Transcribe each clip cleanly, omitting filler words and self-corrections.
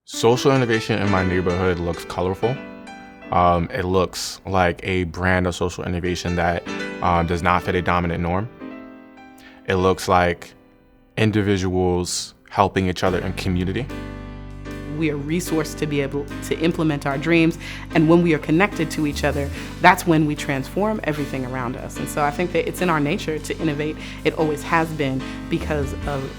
Social innovation in my neighborhood looks colorful. It looks like a brand of social innovation that does not fit a dominant norm. It looks like individuals helping each other in community. We are resourced to be able to implement our dreams, and when we are connected to each other, that's when we transform everything around us. And so I think that it's in our nature to innovate. It always has been, because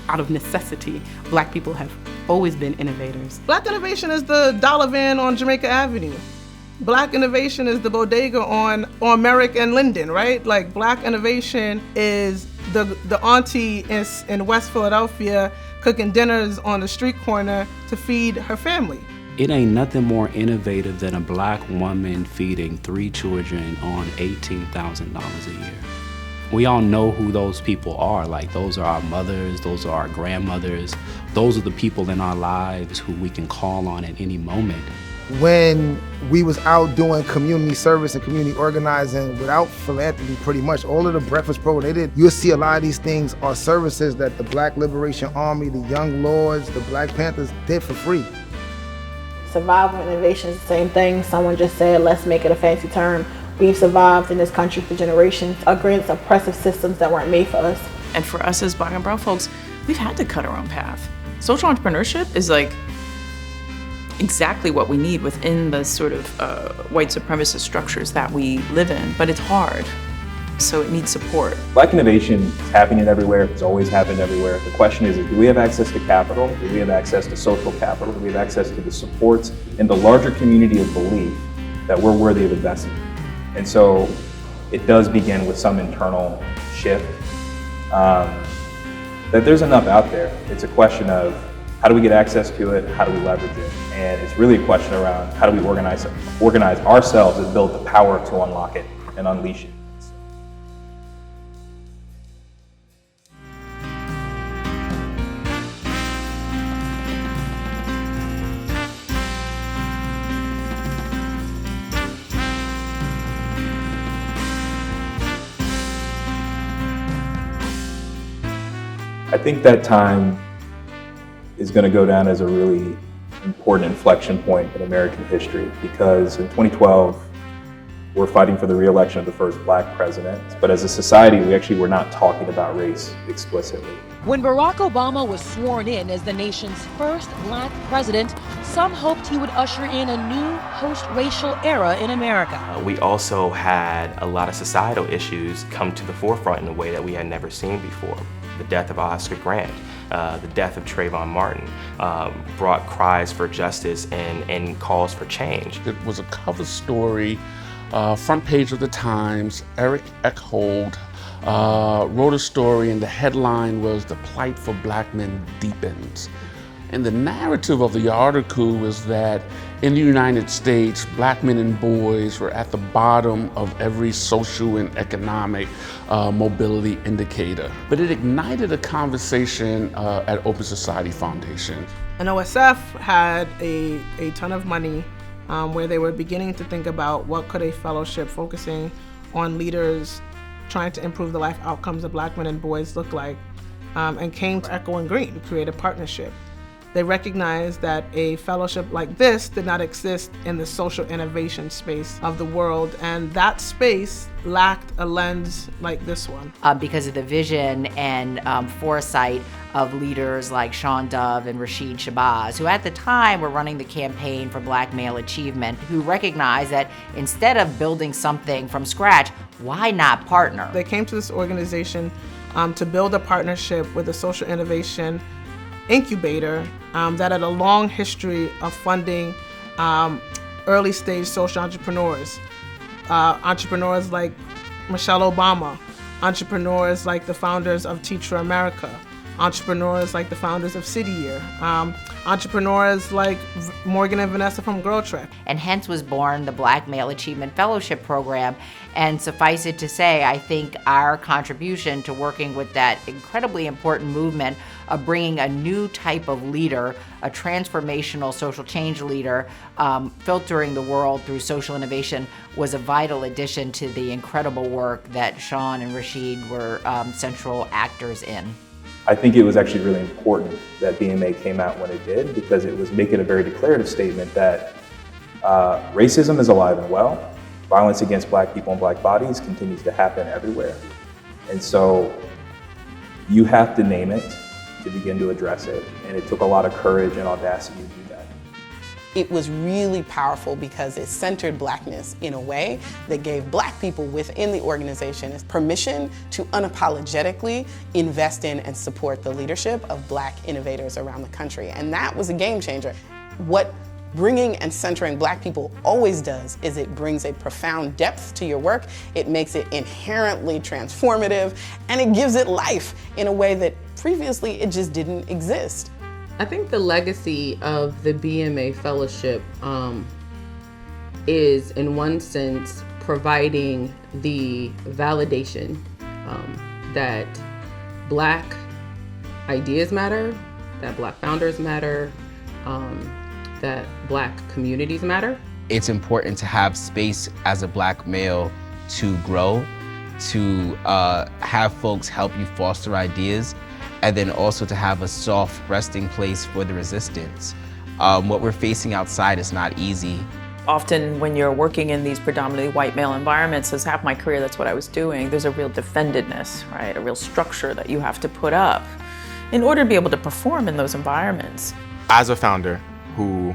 out of necessity, Black people have always been innovators. Black innovation is the dollar van on Jamaica Avenue. Black innovation is the bodega on Merrick and Linden, right? Like, Black innovation is the auntie in West Philadelphia cooking dinners on the street corner to feed her family. It ain't nothing more innovative than a Black woman feeding 3 children on $18,000 a year. We all know who those people are. Like, those are our mothers, those are our grandmothers. Those are the people in our lives who we can call on at any moment. When we was out doing community service and community organizing without philanthropy, pretty much all of the breakfast programs they did, you'll see a lot of these things are services that the Black Liberation Army, the Young Lords, the Black Panthers did for free. Survival and innovation is the same thing. Someone just said, let's make it a fancy term. We've survived in this country for generations against oppressive systems that weren't made for us. And for us as Black and brown folks, we've had to cut our own path. Social entrepreneurship is like exactly what we need within the sort of white supremacist structures that we live in, but it's hard, so it needs support. Black innovation is happening everywhere. It's always happened everywhere. The question is do we have access to capital? Do we have access to social capital? Do we have access to the supports and the larger community of belief that we're worthy of investing? And so it does begin with some internal shift, that there's enough out there. It's a question of how do we get access to it? How do we leverage it? And it's really a question around how do we organize ourselves and build the power to unlock it and unleash it. I think that time is going to go down as a really important inflection point in American history, because in 2012, we're fighting for the re-election of the first Black president. But as a society, we actually were not talking about race explicitly. When Barack Obama was sworn in as the nation's first Black president, some hoped he would usher in a new post-racial era in America. We also had a lot of societal issues come to the forefront in a way that we had never seen before. The death of Oscar Grant, the death of Trayvon Martin brought cries for justice and calls for change. It was a cover story, front page of the Times. Eric Eckhold wrote a story, and the headline was "The Plight for Black Men Deepens." And the narrative of the article was that in the United States, Black men and boys were at the bottom of every social and economic mobility indicator. But it ignited a conversation at Open Society Foundation. And OSF had a ton of money where they were beginning to think about what could a fellowship focusing on leaders trying to improve the life outcomes of Black men and boys look like, and came to Echo and Green to create a partnership. They recognized that a fellowship like this did not exist in the social innovation space of the world, and that space lacked a lens like this one. Because of the vision and foresight of leaders like Sean Dove and Rashid Shabazz, who at the time were running the campaign for Black male achievement, who recognized that instead of building something from scratch, why not partner? They came to this organization to build a partnership with a social innovation incubator that had a long history of funding early stage social entrepreneurs. Entrepreneurs like Michelle Obama, entrepreneurs like the founders of Teacher America, entrepreneurs like the founders of City Year, entrepreneurs like Morgan and Vanessa from Girl Trek. And hence was born the Black Male Achievement Fellowship Program. And suffice it to say, I think our contribution to working with that incredibly important movement of bringing a new type of leader, a transformational social change leader, filtering the world through social innovation, was a vital addition to the incredible work that Sean and Rashid were central actors in. I think it was actually really important that BMA came out when it did, because it was making a very declarative statement that racism is alive and well. Violence against Black people and Black bodies continues to happen everywhere. And so you have to name it to begin to address it. And it took a lot of courage and audacity to do that. It was really powerful because it centered Blackness in a way that gave Black people within the organization permission to unapologetically invest in and support the leadership of Black innovators around the country. And that was a game changer. What bringing and centering Black people always does is it brings a profound depth to your work, it makes it inherently transformative, and it gives it life in a way that previously it just didn't exist. I think the legacy of the BMA Fellowship is, in one sense, providing the validation that Black ideas matter, that Black founders matter, that Black communities matter. It's important to have space as a Black male to grow, to have folks help you foster ideas, and then also to have a soft resting place for the resistance. What we're facing outside is not easy. Often when you're working in these predominantly white male environments, as half my career that's what I was doing, there's a real defendedness, right? A real structure that you have to put up in order to be able to perform in those environments. As a founder who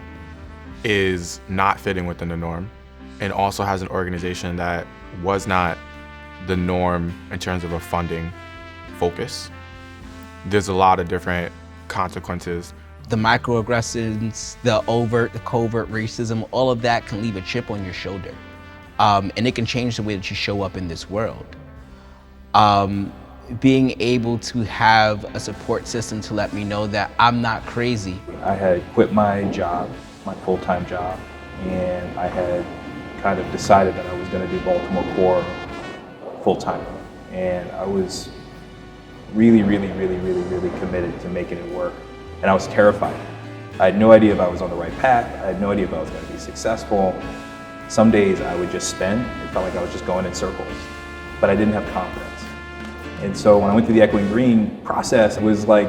is not fitting within the norm and also has an organization that was not the norm in terms of a funding focus, there's a lot of different consequences. The microaggressions, the overt, the covert racism, all of that can leave a chip on your shoulder. And it can change the way that you show up in this world. Being able to have a support system to let me know that I'm not crazy. I had quit my job, my full-time job, and I had kind of decided that I was going to do Baltimore Core full-time. And I was really committed to making it work. And I was terrified. I had no idea if I was on the right path. I had no idea if I was going to be successful. Some days I would just spin. It felt like I was just going in circles, but I didn't have confidence. And so when I went through the Echoing Green process, it was like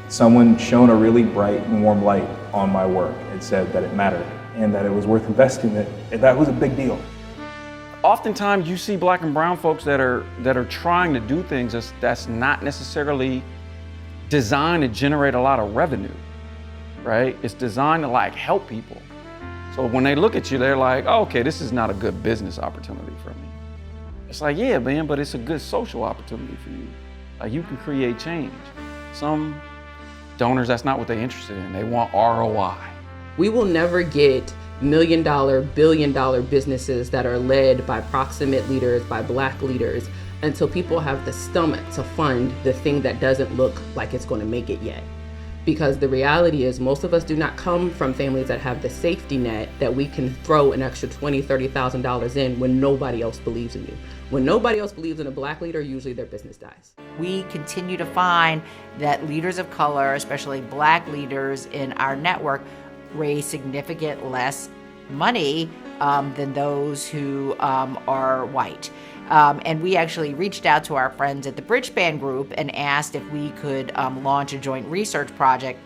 someone shone a really bright and warm light on my work and said that it mattered and that it was worth investing in. And that was a big deal. Oftentimes you see Black and brown folks that are trying to do things that's not necessarily designed to generate a lot of revenue, right? It's designed to like help people. So when they look at you, they're like, oh, okay, this is not a good business opportunity for me. It's like, yeah, man, but it's a good social opportunity for you. Like you can create change. Some donors, that's not what they're interested in. They want ROI. We will never get $1 million, billion-dollar businesses that are led by proximate leaders, by Black leaders, until people have the stomach to fund the thing that doesn't look like it's going to make it yet. Because the reality is most of us do not come from families that have the safety net that we can throw an extra $20,000, $30,000 in when nobody else believes in you. When nobody else believes in a Black leader, usually their business dies. We continue to find that leaders of color, especially Black leaders in our network, raise significant less money than those who are white. And we actually reached out to our friends at the Bridgespan Group and asked if we could launch a joint research project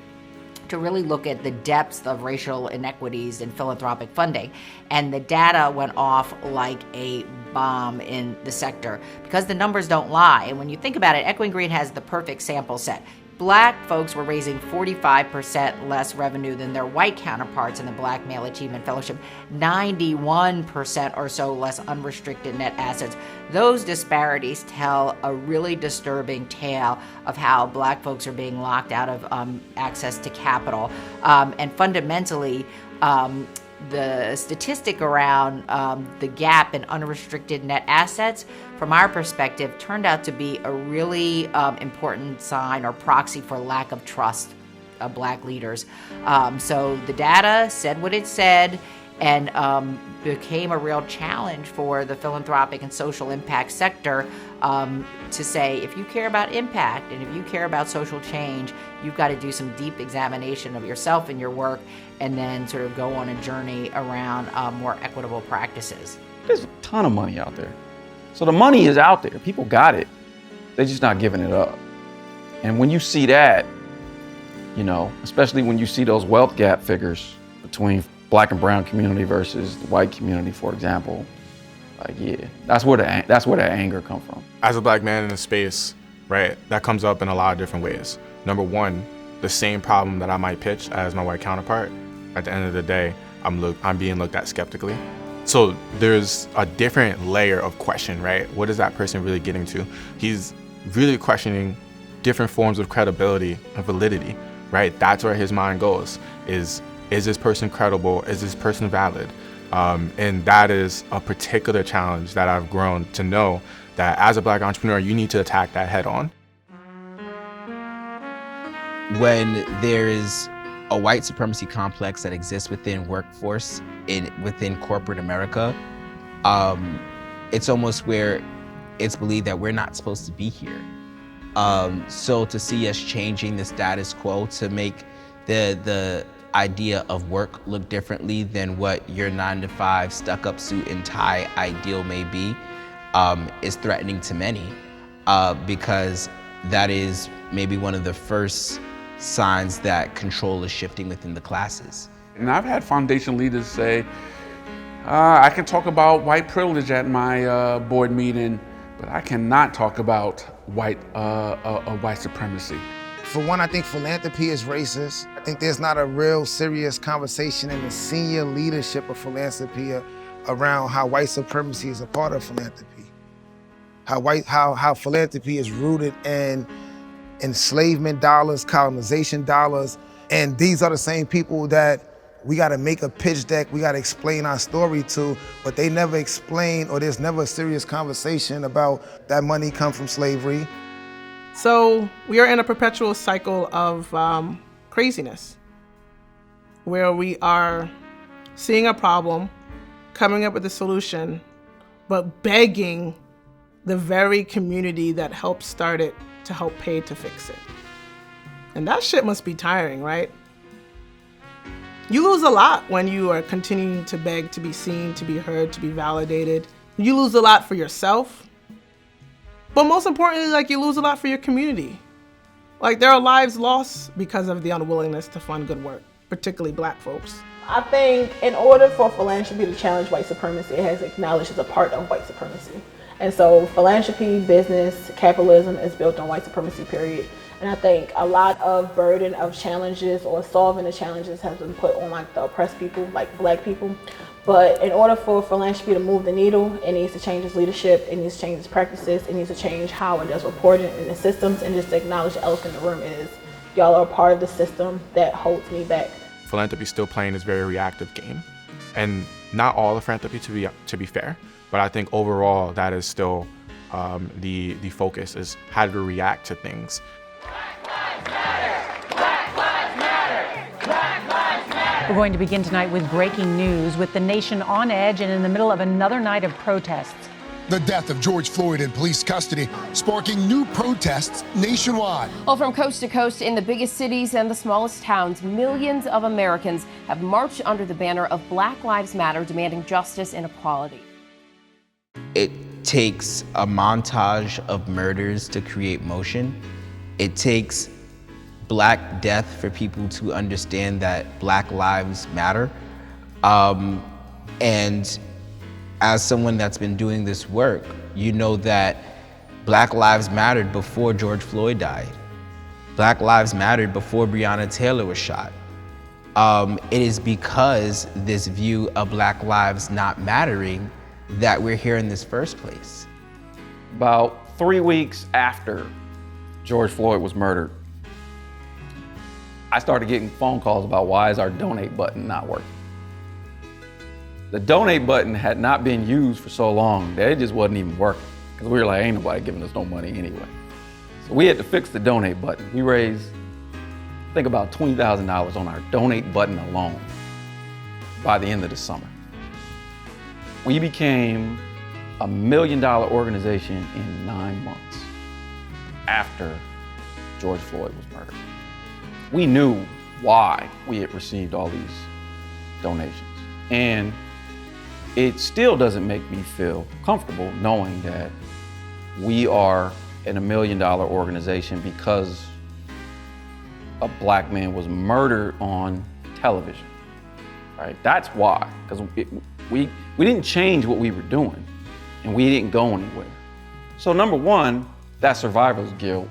to really look at the depths of racial inequities in philanthropic funding. And the data went off like a bomb in the sector because the numbers don't lie. And when you think about it, Echoing Green has the perfect sample set. Black folks were raising 45% less revenue than their white counterparts in the Black Male Achievement Fellowship, 91% or so less unrestricted net assets. Those disparities tell a really disturbing tale of how Black folks are being locked out of access to capital. And fundamentally, the statistic around the gap in unrestricted net assets, from our perspective, turned out to be a really important sign or proxy for lack of trust of Black leaders. So the data said what it said and became a real challenge for the philanthropic and social impact sector to say, if you care about impact and if you care about social change, you've got to do some deep examination of yourself and your work and then sort of go on a journey around more equitable practices. There's a ton of money out there. So the money is out there. People got it. They're just not giving it up. And when you see that, especially when you see those wealth gap figures between Black and brown community versus the white community, for example, that's where the anger comes from. As a Black man in a space, right, that comes up in a lot of different ways. Number one, the same problem that I might pitch as my white counterpart, at the end of the day, I'm being looked at skeptically. So there's a different layer of question, right? What is that person really getting to? He's really questioning different forms of credibility and validity, right? That's where his mind goes, is this person credible? Is this person valid? And that is a particular challenge that I've grown to know that as a Black entrepreneur, you need to attack that head on. When there is a white supremacy complex that exists within workforce, within corporate America, it's almost where it's believed that we're not supposed to be here. So to see us changing the status quo to make the idea of work look differently than what your 9-to-5 stuck-up suit and tie ideal may be is threatening to many, because that is maybe one of the first signs that control is shifting within the classes. And I've had foundation leaders say, I can talk about white privilege at my board meeting, but I cannot talk about white supremacy. For one, I think philanthropy is racist. I think there's not a real serious conversation in the senior leadership of philanthropy around how white supremacy is a part of philanthropy. How philanthropy is rooted in enslavement dollars, colonization dollars, and these are the same people that we gotta make a pitch deck, we gotta explain our story to, but they never explain, or there's never a serious conversation about that money come from slavery. So we are in a perpetual cycle of craziness, where we are seeing a problem, coming up with a solution, but begging the very community that helped start it to help pay to fix it. And that shit must be tiring, right? You lose a lot when you are continuing to beg to be seen, to be heard, to be validated. You lose a lot for yourself, but most importantly, you lose a lot for your community. There are lives lost because of the unwillingness to fund good work, particularly Black folks. I think in order for philanthropy to challenge white supremacy, it has acknowledged as a part of white supremacy. And so philanthropy, business, capitalism is built on white supremacy, period. And I think a lot of burden of challenges or solving the challenges has been put on the oppressed people, like Black people. But in order for philanthropy to move the needle, it needs to change its leadership, it needs to change its practices, it needs to change how it does reporting in the systems, and just to acknowledge the elephant in the room is y'all are a part of the system that holds me back. Philanthropy is still playing this very reactive game. And not all of philanthropy, to be fair, but I think overall that is still the focus, is how to react to things. We're going to begin tonight with breaking news, with the nation on edge and in the middle of another night of protests. The death of George Floyd in police custody sparking new protests nationwide. Well, from coast to coast in the biggest cities and the smallest towns, millions of Americans have marched under the banner of Black Lives Matter, demanding justice and equality. It takes a montage of murders to create motion. It takes Black death for people to understand that Black lives matter. And as someone that's been doing this work, you know that Black lives mattered before George Floyd died. Black lives mattered before Breonna Taylor was shot. It is because this view of Black lives not mattering that we're here in this first place. About 3 weeks after George Floyd was murdered, I started getting phone calls about why is our donate button not working. The donate button had not been used for so long that it just wasn't even working, because we were like, ain't nobody giving us no money anyway. So we had to fix the donate button. We raised, I think, about $20,000 on our donate button alone by the end of the summer. We became $1 million organization in 9 months after George Floyd was murdered. We knew why we had received all these donations. And it still doesn't make me feel comfortable knowing that we are an $1 million organization because a black man was murdered on television, right? That's why, because we didn't change what we were doing, and we didn't go anywhere. So number one, that survivor's guilt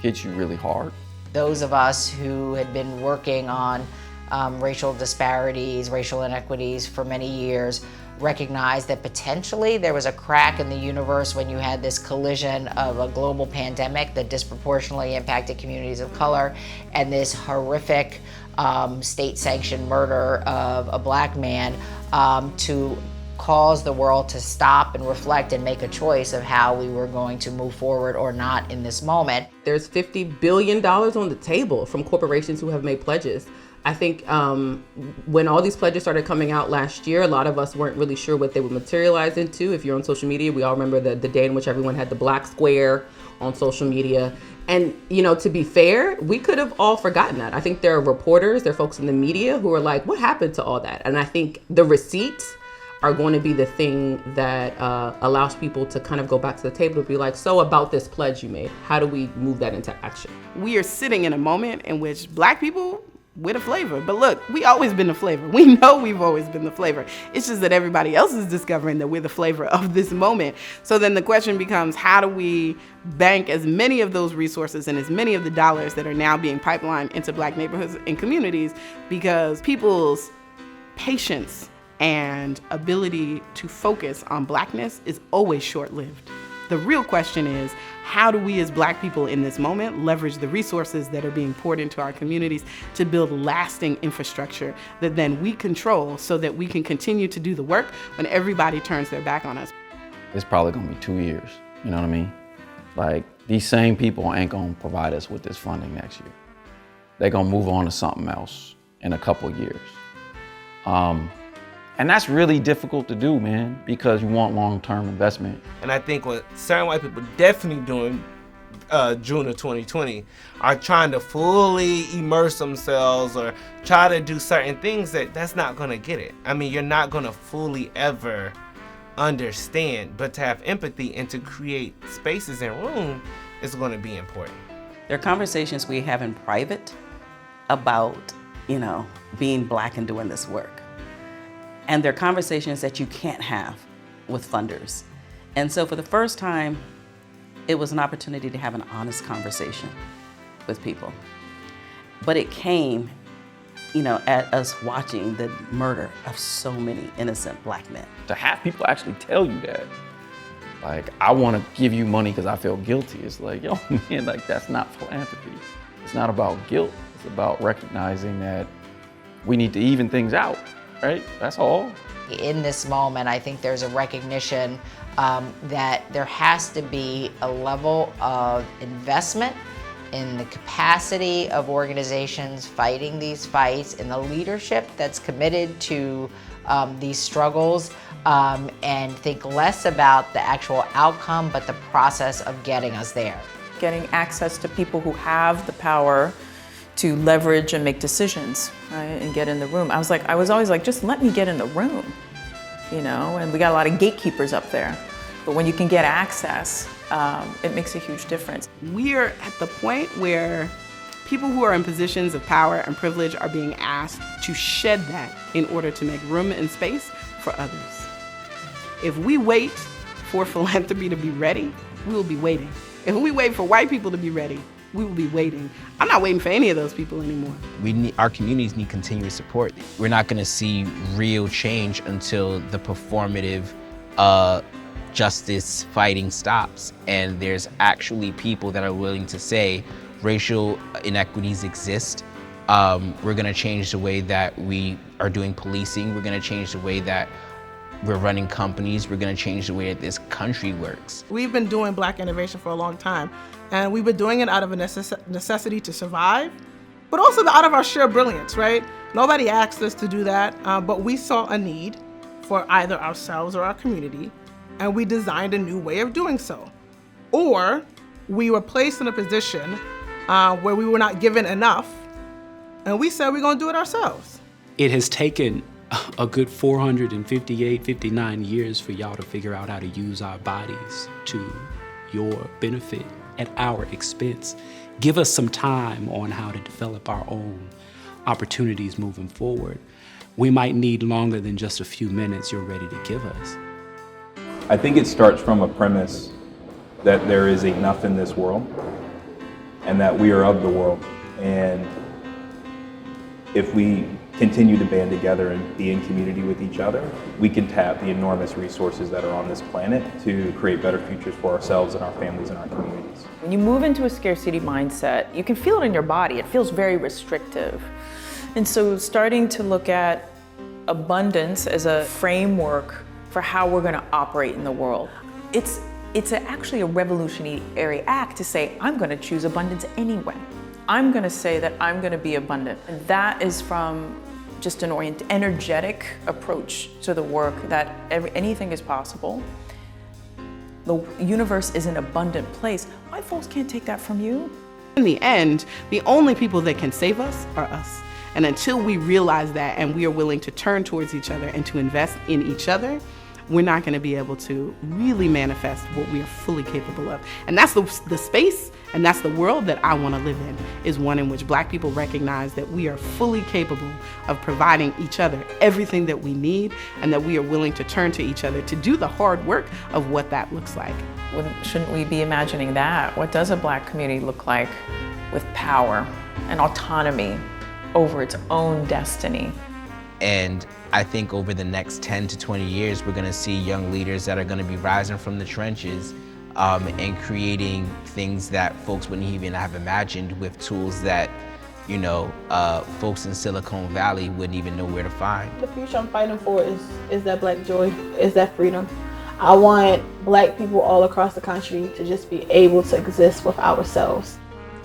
hits you really hard. Those of us who had been working on racial disparities, racial inequities for many years, recognized that potentially there was a crack in the universe when you had this collision of a global pandemic that disproportionately impacted communities of color and this horrific state-sanctioned murder of a black man to cause the world to stop and reflect and make a choice of how we were going to move forward or not in this moment. There's $50 billion on the table from corporations who have made pledges. I think when all these pledges started coming out last year, a lot of us weren't really sure what they would materialize into. If you're on social media, we all remember the day in which everyone had the black square on social media. And, you know, to be fair, we could have all forgotten that. I think there are reporters, there are folks in the media who are like, what happened to all that? And I think the receipts are going to be the thing that allows people to kind of go back to the table and be like, so about this pledge you made, how do we move that into action? We are sitting in a moment in which black people, we're the flavor. But look, we always been the flavor. We know we've always been the flavor. It's just that everybody else is discovering that we're the flavor of this moment. So then the question becomes, how do we bank as many of those resources and as many of the dollars that are now being pipelined into black neighborhoods and communities? Because people's patience and ability to focus on blackness is always short-lived. The real question is, how do we as black people in this moment leverage the resources that are being poured into our communities to build lasting infrastructure that then we control so that we can continue to do the work when everybody turns their back on us? It's probably gonna be 2 years, you know what I mean? Like, these same people ain't gonna provide us with this funding next year. They're gonna move on to something else in a couple of years. And that's really difficult to do, man, because you want long-term investment. And I think what certain white people definitely doing June of 2020 are trying to fully immerse themselves or try to do certain things that's not gonna get it. I mean, you're not gonna fully ever understand, but to have empathy and to create spaces and room is gonna be important. There are conversations we have in private about, you know, being black and doing this work. And they're conversations that you can't have with funders. And so for the first time, it was an opportunity to have an honest conversation with people. But it came, you know, at us watching the murder of so many innocent black men. To have people actually tell you that, like, I wanna give you money because I feel guilty. It's like, yo, man, like, that's not philanthropy. It's not about guilt. It's about recognizing that we need to even things out. Right? That's all. In this moment, I think there's a recognition that there has to be a level of investment in the capacity of organizations fighting these fights, in the leadership that's committed to these struggles, and think less about the actual outcome, but the process of getting us there. Getting access to people who have the power to leverage and make decisions, right, and get in the room. I was always like, just let me get in the room, you know, and we got a lot of gatekeepers up there. But when you can get access, it makes a huge difference. We're at the point where people who are in positions of power and privilege are being asked to shed that in order to make room and space for others. If we wait for philanthropy to be ready, we will be waiting. If we wait for white people to be ready, we will be waiting. I'm not waiting for any of those people anymore. Our communities need continuous support. We're not gonna see real change until the performative justice fighting stops. And there's actually people that are willing to say racial inequities exist. We're gonna change the way that we are doing policing. We're gonna change the way that we're running companies. We're gonna change the way that this country works. We've been doing black innovation for a long time, and we've been doing it out of a necessity to survive, but also out of our sheer brilliance, right? Nobody asked us to do that, but we saw a need for either ourselves or our community, and we designed a new way of doing so. Or we were placed in a position where we were not given enough, and we said we're gonna do it ourselves. It has taken a good 458, 59 years for y'all to figure out how to use our bodies to your benefit at our expense. give us some time on how to develop our own opportunities moving forward. We might need longer than just a few minutes you're ready to give us. I think it starts from a premise that there is enough in this world and that we are of the world. And if we continue to band together and be in community with each other, we can tap the enormous resources that are on this planet to create better futures for ourselves and our families and our communities. When you move into a scarcity mindset, you can feel it in your body. It feels very restrictive. And so starting to look at abundance as a framework for how we're going to operate in the world, it's actually a revolutionary act to say, I'm going to choose abundance anyway. I'm going to say that I'm going to be abundant. And that is from just an energetic approach to the work that anything is possible. The universe is an abundant place. White folks can't take that from you. In the end, the only people that can save us are us. And until we realize that and we are willing to turn towards each other and to invest in each other, we're not going to be able to really manifest what we are fully capable of. And that's the space and that's the world that I want to live in, is one in which Black people recognize that we are fully capable of providing each other everything that we need and that we are willing to turn to each other to do the hard work of what that looks like. Shouldn't we be imagining that? What does a Black community look like with power and autonomy over its own destiny? And I think over the next 10 to 20 years, we're gonna see young leaders that are gonna be rising from the trenches and creating things that folks wouldn't even have imagined with tools that, you know, folks in Silicon Valley wouldn't even know where to find. The future I'm fighting for is that Black joy, is that freedom. I want Black people all across the country to just be able to exist with ourselves.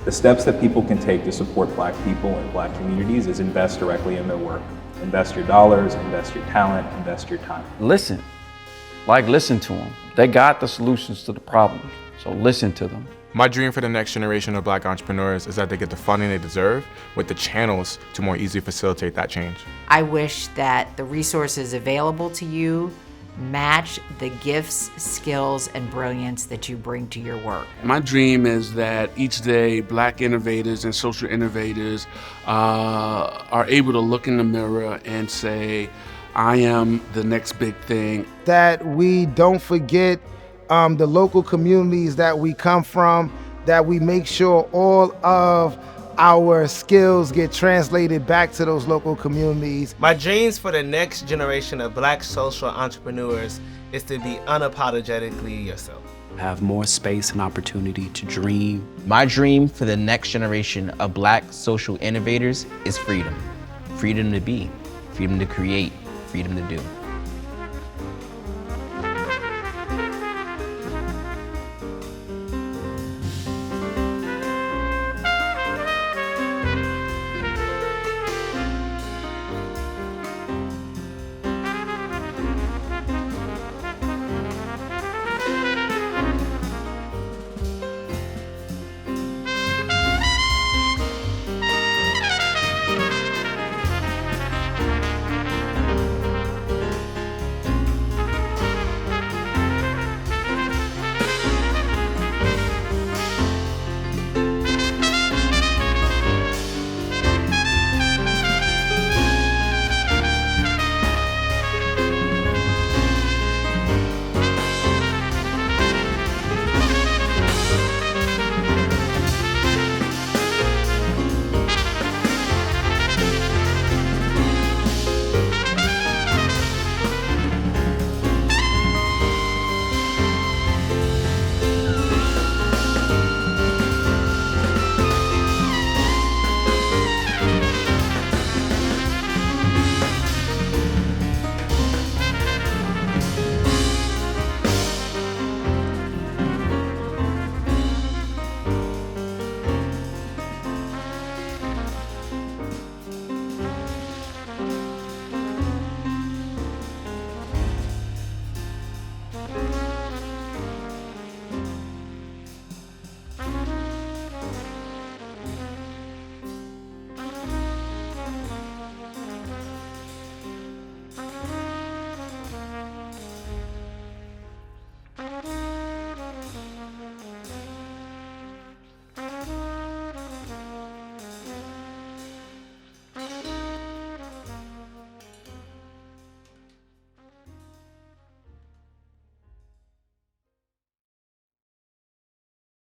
The steps that people can take to support Black people and Black communities is invest directly in their work. Invest your dollars, invest your talent, invest your time. Listen to them. They got the solutions to the problems, so listen to them. My dream for the next generation of Black entrepreneurs is that they get the funding they deserve with the channels to more easily facilitate that change. I wish that the resources available to you match the gifts, skills, and brilliance that you bring to your work. My dream is that each day Black innovators and social innovators are able to look in the mirror and say, I am the next big thing. That we don't forget the local communities that we come from, that we make sure all of our skills get translated back to those local communities. My dreams for the next generation of Black social entrepreneurs is to be unapologetically yourself. Have more space and opportunity to dream. My dream for the next generation of Black social innovators is freedom. Freedom to be, freedom to create, freedom to do.